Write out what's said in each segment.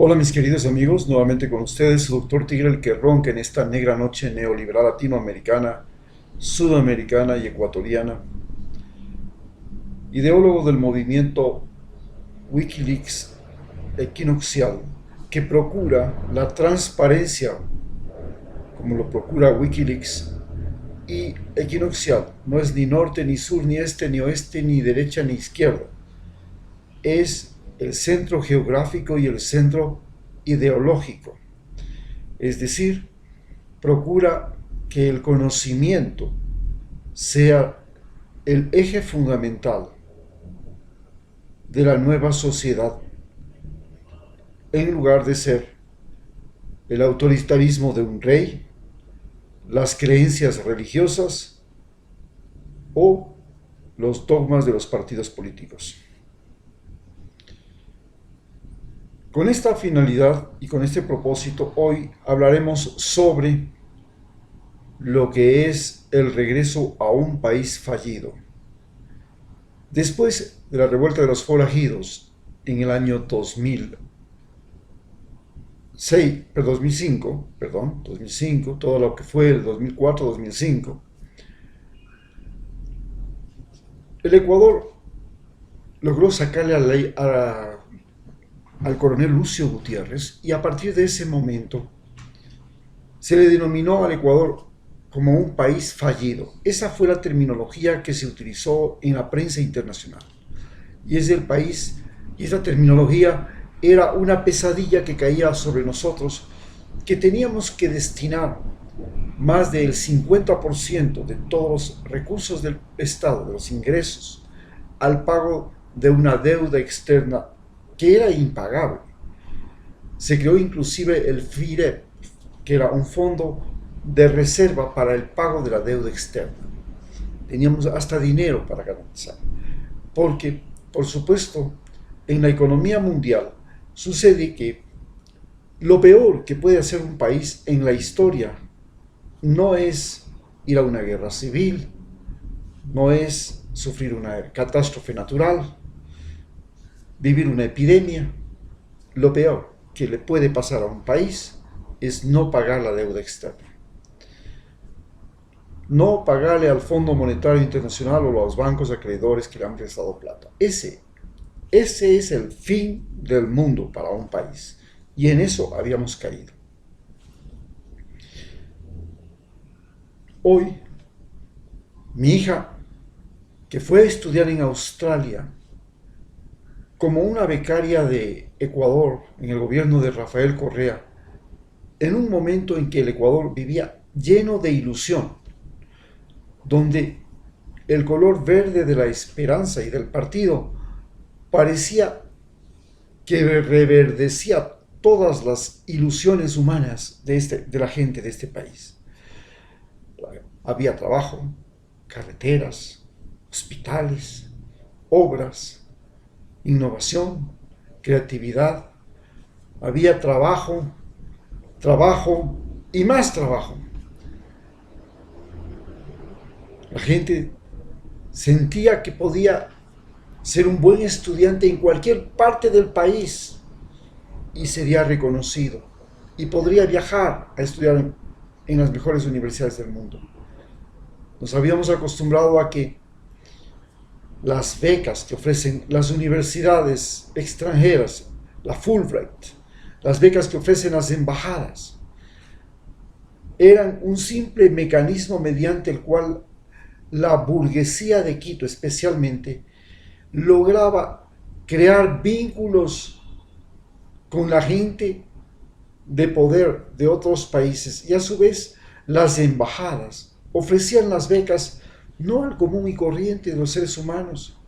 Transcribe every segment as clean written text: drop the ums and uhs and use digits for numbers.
Hola mis queridos amigos, nuevamente con ustedes su doctor Tigre el que ronca en esta negra noche neoliberal latinoamericana, sudamericana y ecuatoriana, ideólogo del movimiento Wikileaks equinoccial, que procura la transparencia como lo procura Wikileaks, y equinoccial no es ni norte ni sur ni este ni oeste ni derecha ni izquierda, es el centro geográfico y el centro ideológico, es decir, procura que el conocimiento sea el eje fundamental de la nueva sociedad, en lugar de ser el autoritarismo de un rey, las creencias religiosas o los dogmas de los partidos políticos. Con esta finalidad y con este propósito, hoy hablaremos sobre lo que es el regreso a un país fallido. Después de la revuelta de los forajidos en el año 2005, todo lo que fue el 2004-2005, el Ecuador logró sacarle al coronel Lucio Gutiérrez, y a partir de ese momento se le denominó al Ecuador como un país fallido. Esa fue la terminología que se utilizó en la prensa internacional. Y esa terminología era una pesadilla que caía sobre nosotros, que teníamos que destinar más del 50% de todos los recursos del Estado, de los ingresos, al pago de una deuda externa que era impagable. Se creó inclusive el FIREP, que era un fondo de reserva para el pago de la deuda externa. Teníamos hasta dinero para garantizar. Porque, por supuesto, en la economía mundial sucede que lo peor que puede hacer un país en la historia no es ir a una guerra civil, no es sufrir una catástrofe natural, vivir una epidemia. Lo peor que le puede pasar a un país es no pagar la deuda externa. No pagarle al Fondo Monetario Internacional o a los bancos acreedores que le han prestado plata. Ese es el fin del mundo para un país. Y en eso habíamos caído. Hoy, mi hija, que fue a estudiar en Australia como una becaria de Ecuador en el gobierno de Rafael Correa, en un momento en que el Ecuador vivía lleno de ilusión, donde el color verde de la esperanza y del partido parecía que reverdecía todas las ilusiones humanas de la gente de este país. Había trabajo, carreteras, hospitales, obras, innovación, creatividad. Había trabajo y más trabajo. La gente sentía que podía ser un buen estudiante en cualquier parte del país y sería reconocido, y podría viajar a estudiar en las mejores universidades del mundo. Nos habíamos acostumbrado a que las becas que ofrecen las universidades extranjeras, la Fulbright, las becas que ofrecen las embajadas, eran un simple mecanismo mediante el cual la burguesía de Quito especialmente lograba crear vínculos con la gente de poder de otros países, y a su vez las embajadas ofrecían las becas no al común y corriente de los seres humanos,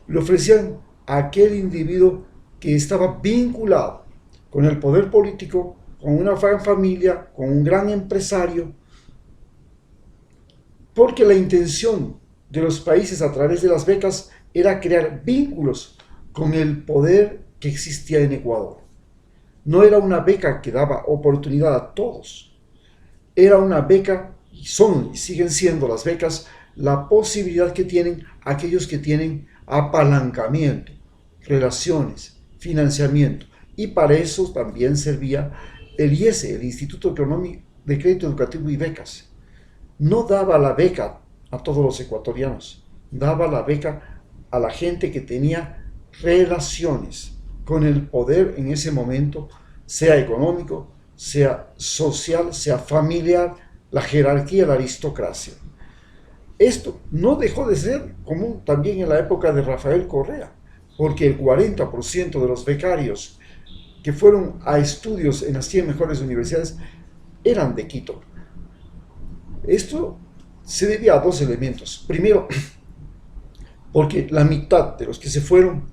le ofrecían a aquel individuo que estaba vinculado con el poder político, con una gran familia, con un gran empresario, porque la intención de los países a través de las becas era crear vínculos con el poder que existía en Ecuador. No era una beca que daba oportunidad a todos, era una beca, y siguen siendo las becas, la posibilidad que tienen aquellos que tienen apalancamiento, relaciones, financiamiento, Y para eso también servía el IESE, el Instituto Económico de Crédito Educativo y Becas. No daba la beca a todos los ecuatorianos, daba la beca a la gente que tenía relaciones con el poder en ese momento, sea económico, sea social, sea familiar, la jerarquía, la aristocracia. Esto no dejó de ser común también en la época de Rafael Correa, porque el 40% de los becarios que fueron a estudios en las 100 mejores universidades eran de Quito. Esto se debía a dos elementos. Primero, porque la mitad de los que se fueron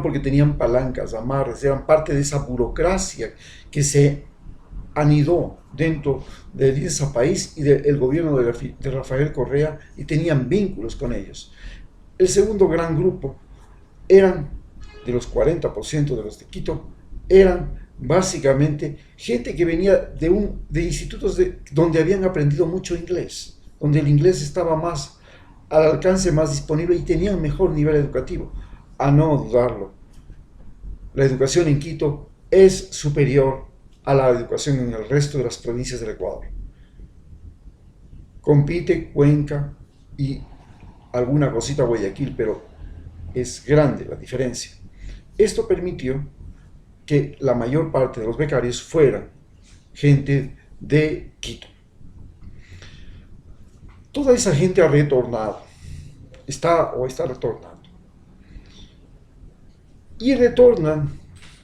porque tenían palancas, amarres, eran parte de esa burocracia que se anidó dentro del IESA País y del gobierno de Rafael Correa y tenían vínculos con ellos. El segundo gran grupo eran, de los 40% de los de Quito, eran básicamente gente que venía de institutos donde habían aprendido mucho inglés, donde el inglés estaba más al alcance, más disponible y tenían mejor nivel educativo. A no dudarlo, la educación en Quito es superior a la educación en el resto de las provincias del Ecuador. Compite Cuenca y alguna cosita Guayaquil, pero es grande la diferencia. Esto permitió que la mayor parte de los becarios fueran gente de Quito. Toda esa gente ha retornado, está retornando. Y retornan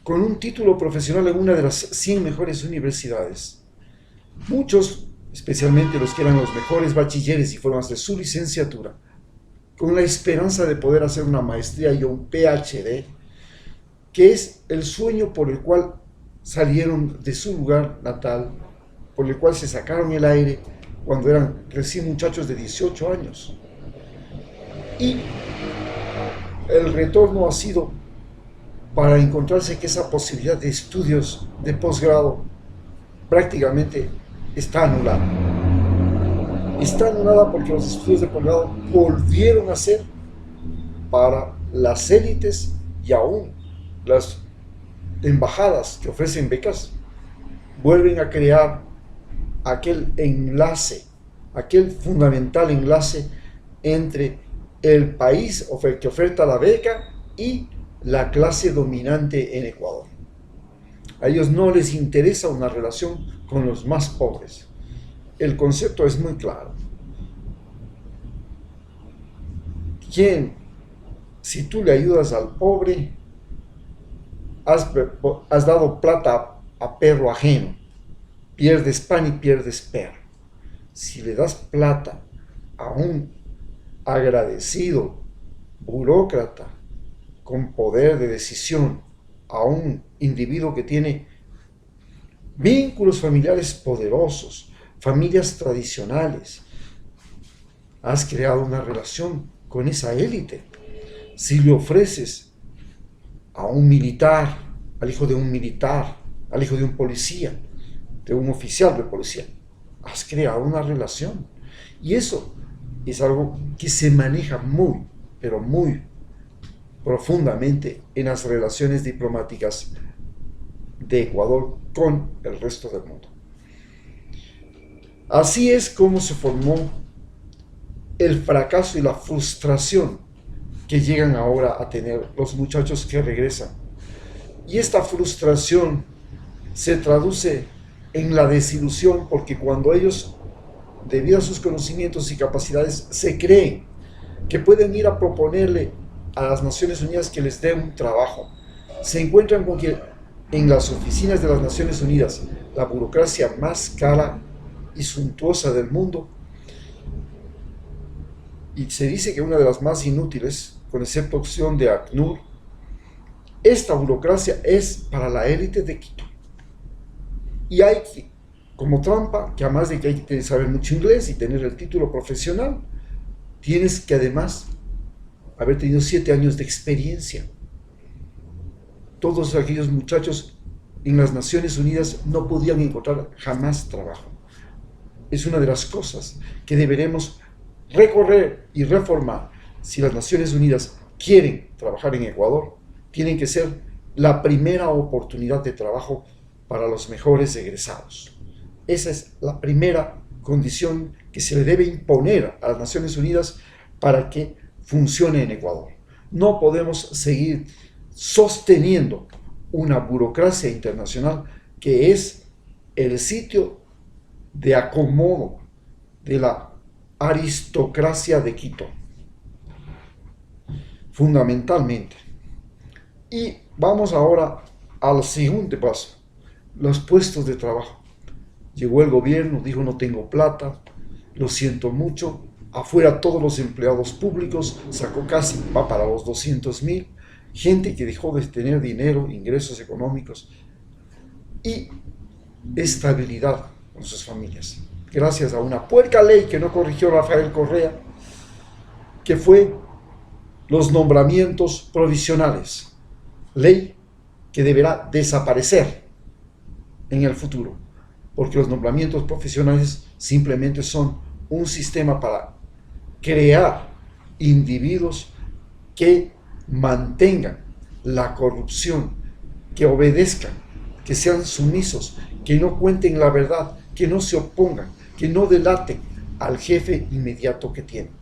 con un título profesional en una de las 100 mejores universidades. Muchos, especialmente los que eran los mejores bachilleres y fueron a hacer su licenciatura, con la esperanza de poder hacer una maestría y un PhD, que es el sueño por el cual salieron de su lugar natal, por el cual se sacaron el aire cuando eran recién muchachos de 18 años. Y el retorno ha sido para encontrarse que esa posibilidad de estudios de posgrado prácticamente está anulada. Está anulada porque los estudios de posgrado volvieron a ser para las élites y aún las embajadas que ofrecen becas vuelven a crear aquel enlace, aquel fundamental enlace entre el país que oferta la beca y la clase dominante en Ecuador. A ellos no les interesa una relación con los más pobres. El concepto es muy claro. Si tú le ayudas al pobre, has dado plata a perro ajeno. Pierdes pan y pierdes perro. Si le das plata a un agradecido burócrata con poder de decisión, a un individuo que tiene vínculos familiares poderosos, familias tradicionales, has creado una relación con esa élite. Si le ofreces a un militar, al hijo de un militar, al hijo de un policía, de un oficial de policía, has creado una relación. Y eso es algo que se maneja muy, pero muy profundamente en las relaciones diplomáticas de Ecuador con el resto del mundo. Así es como se formó el fracaso y la frustración que llegan ahora a tener los muchachos que regresan. Y esta frustración se traduce en la desilusión porque cuando ellos, debido a sus conocimientos y capacidades, se creen que pueden ir a proponerle a las Naciones Unidas que les dé un trabajo, se encuentran con que en las oficinas de las Naciones Unidas, la burocracia más cara y suntuosa del mundo, y se dice que una de las más inútiles, con excepción de ACNUR, esta burocracia es para la élite de Quito. Y hay como trampa que además de que hay que saber mucho inglés y tener el título profesional, tienes que además haber tenido 7 años de experiencia. Todos aquellos muchachos en las Naciones Unidas no podían encontrar jamás trabajo. Es una de las cosas que deberemos recorrer y reformar. Si las Naciones Unidas quieren trabajar en Ecuador, tienen que ser la primera oportunidad de trabajo para los mejores egresados. Esa es la primera condición que se le debe imponer a las Naciones Unidas para que funcione en Ecuador. No podemos seguir sosteniendo una burocracia internacional que es el sitio de acomodo de la aristocracia de Quito, fundamentalmente. Y vamos ahora al siguiente paso, los puestos de trabajo. Llegó el gobierno, dijo no tengo plata, lo siento mucho, afuera todos los empleados públicos, sacó casi, va para los 200.000, gente que dejó de tener dinero, ingresos económicos y estabilidad con sus familias, gracias a una puerca ley que no corrigió Rafael Correa, que fue los nombramientos provisionales, ley que deberá desaparecer en el futuro, porque los nombramientos profesionales simplemente son un sistema para crear individuos que mantengan la corrupción, que obedezcan, que sean sumisos, que no cuenten la verdad, que no se opongan, que no delaten al jefe inmediato que tienen.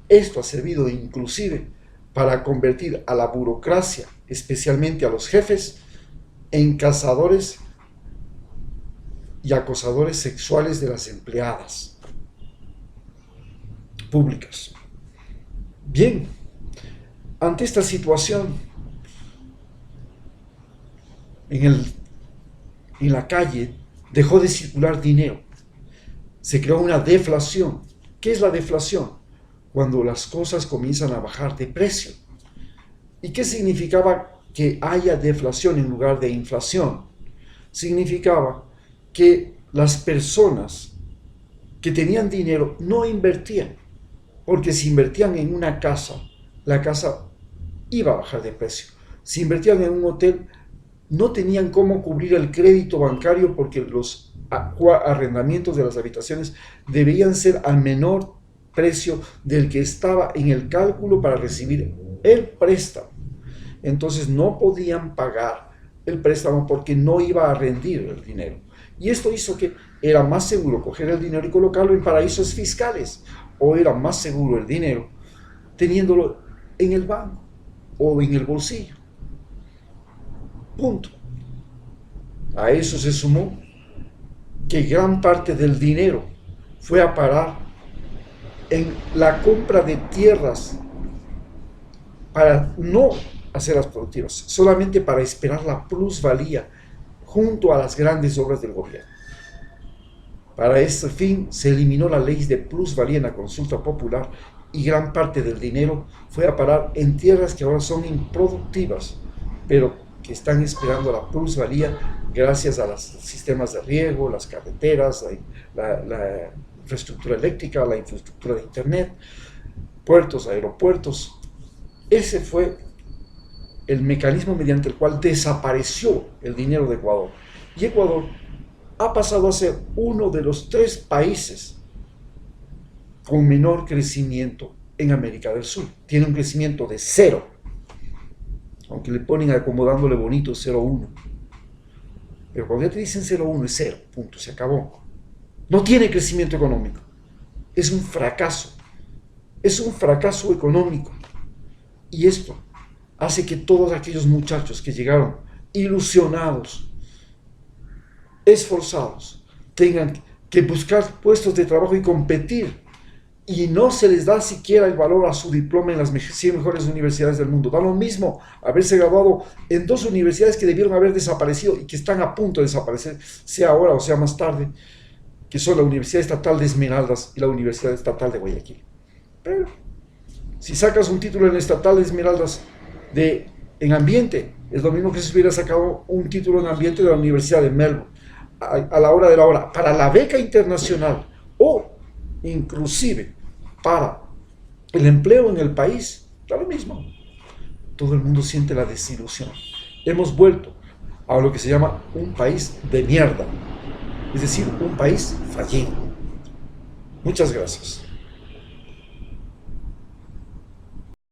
Esto ha servido inclusive para convertir a la burocracia, especialmente a los jefes, en cazadores y acosadores sexuales de las empleadas públicas. Bien, ante esta situación, en la calle dejó de circular dinero. Se creó una deflación. ¿Qué es la deflación? Cuando las cosas comienzan a bajar de precio. ¿Y qué significaba que haya deflación en lugar de inflación? Significaba que las personas que tenían dinero no invertían, porque si invertían en una casa, la casa iba a bajar de precio. Si invertían en un hotel, no tenían cómo cubrir el crédito bancario porque los arrendamientos de las habitaciones debían ser al menor precio del que estaba en el cálculo para recibir el préstamo. Entonces no podían pagar el préstamo porque no iba a rendir el dinero. Y esto hizo que era más seguro coger el dinero y colocarlo en paraísos fiscales, o era más seguro el dinero teniéndolo en el banco o en el bolsillo. Punto. A eso se sumó que gran parte del dinero fue a parar en la compra de tierras para no hacerlas productivas, solamente para esperar la plusvalía junto a las grandes obras del gobierno. Para este fin se eliminó la ley de plusvalía en la consulta popular y gran parte del dinero fue a parar en tierras que ahora son improductivas, pero que están esperando la plusvalía gracias a los sistemas de riego, las carreteras, la infraestructura eléctrica, la infraestructura de internet, puertos, aeropuertos. Ese fue el mecanismo mediante el cual desapareció el dinero de Ecuador. Y Ecuador ha pasado a ser uno de los 3 países con menor crecimiento en América del Sur. Tiene un crecimiento de 0, aunque le ponen acomodándole bonito 0,1. Pero cuando ya te dicen 0,1 es 0, punto, se acabó. No tiene crecimiento económico. Es un fracaso. Es un fracaso económico. Y esto hace que todos aquellos muchachos que llegaron ilusionados, esforzados, tengan que buscar puestos de trabajo y competir, y no se les da siquiera el valor a su diploma en las 100 mejores universidades del mundo. Da lo mismo haberse graduado en 2 universidades que debieron haber desaparecido y que están a punto de desaparecer, sea ahora o sea más tarde, que son la Universidad Estatal de Esmeraldas y la Universidad Estatal de Guayaquil. Pero si sacas un título en la Estatal de Esmeraldas en ambiente, es lo mismo que si hubiera sacado un título en ambiente de la Universidad de Melbourne. A la hora de la hora, para la beca internacional o inclusive para el empleo en el país, da lo mismo. Todo el mundo siente la desilusión. Hemos vuelto a lo que se llama un país de mierda, es decir, un país fallido. Muchas gracias.